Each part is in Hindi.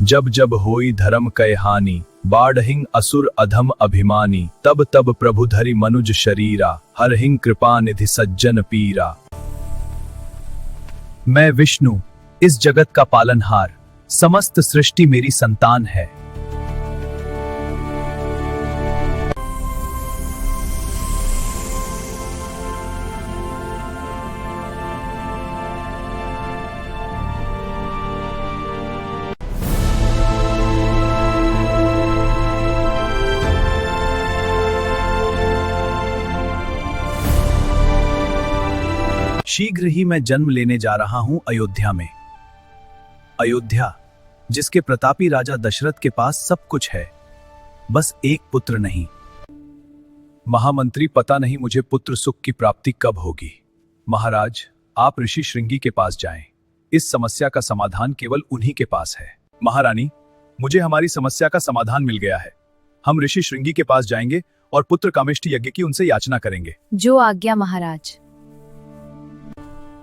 जब जब होई धर्म कै हानि, बाढ़हिं असुर अधम अभिमानी, तब तब प्रभु धरि मनुज शरीरा, हरहिं कृपा निधि सज्जन पीरा। मैं विष्णु, इस जगत का पालनहार, समस्त सृष्टि मेरी संतान है। शीघ्र ही मैं जन्म लेने जा रहा हूं अयोध्या में। अयोध्या, जिसके प्रतापी राजा दशरथ के पास सब कुछ है, बस एक पुत्र नहीं। महामंत्री, पता नहीं मुझे पुत्र सुख की प्राप्ति कब होगी। महाराज, आप ऋषि श्रृंगी के पास जाएं। इस समस्या का समाधान केवल उन्हीं के पास है। महारानी, मुझे हमारी समस्या का समाधान मिल गया है। हम ऋषि श्रृंगी के पास जाएंगे और पुत्र कामेष्टि यज्ञ की उनसे याचना करेंगे। जो आज्ञा महाराज।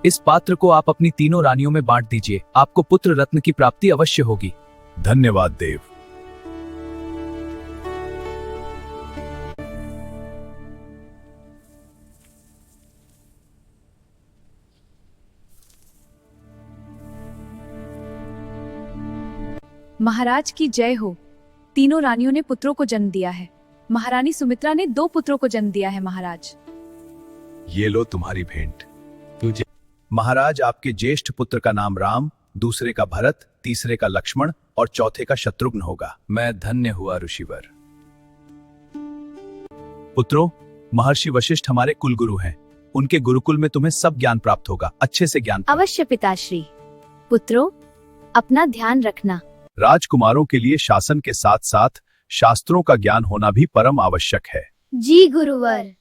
इस पात्र को आप अपनी तीनों रानियों में बांट दीजिए, आपको पुत्र रत्न की प्राप्ति अवश्य होगी। धन्यवाद देव। महाराज की जय हो। तीनों रानियों ने पुत्रों को जन्म दिया है। महारानी सुमित्रा ने 2 पुत्रों को जन्म दिया है। महाराज, ये लो तुम्हारी भेंट। तुझे महाराज, आपके ज्येष्ठ पुत्र का नाम राम, दूसरे का भरत, तीसरे का लक्ष्मण और चौथे का शत्रुघ्न होगा। मैं धन्य हुआ ऋषिवर। पुत्रों, महर्षि वशिष्ठ हमारे कुलगुरु हैं। उनके गुरुकुल में तुम्हें सब ज्ञान प्राप्त होगा। अच्छे से ज्ञान। अवश्य पिताश्री। पुत्रों, अपना ध्यान रखना। राजकुमारों के लिए शासन के साथ साथ शास्त्रों का ज्ञान होना भी परम आवश्यक है। जी गुरुवर।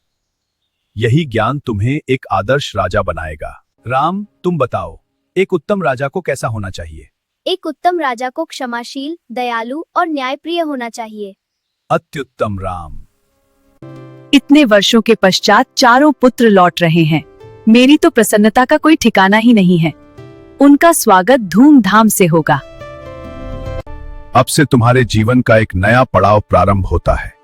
यही ज्ञान तुम्हें एक आदर्श राजा बनाएगा। राम, तुम बताओ, एक उत्तम राजा को कैसा होना चाहिए? एक उत्तम राजा को क्षमाशील, दयालु और न्यायप्रिय होना चाहिए। अत्युत्तम राम। इतने वर्षों के पश्चात चारों पुत्र लौट रहे हैं। मेरी तो प्रसन्नता का कोई ठिकाना ही नहीं है। उनका स्वागत धूमधाम से होगा। अब से तुम्हारे जीवन का एक नया पड़ाव प्रारंभ होता है।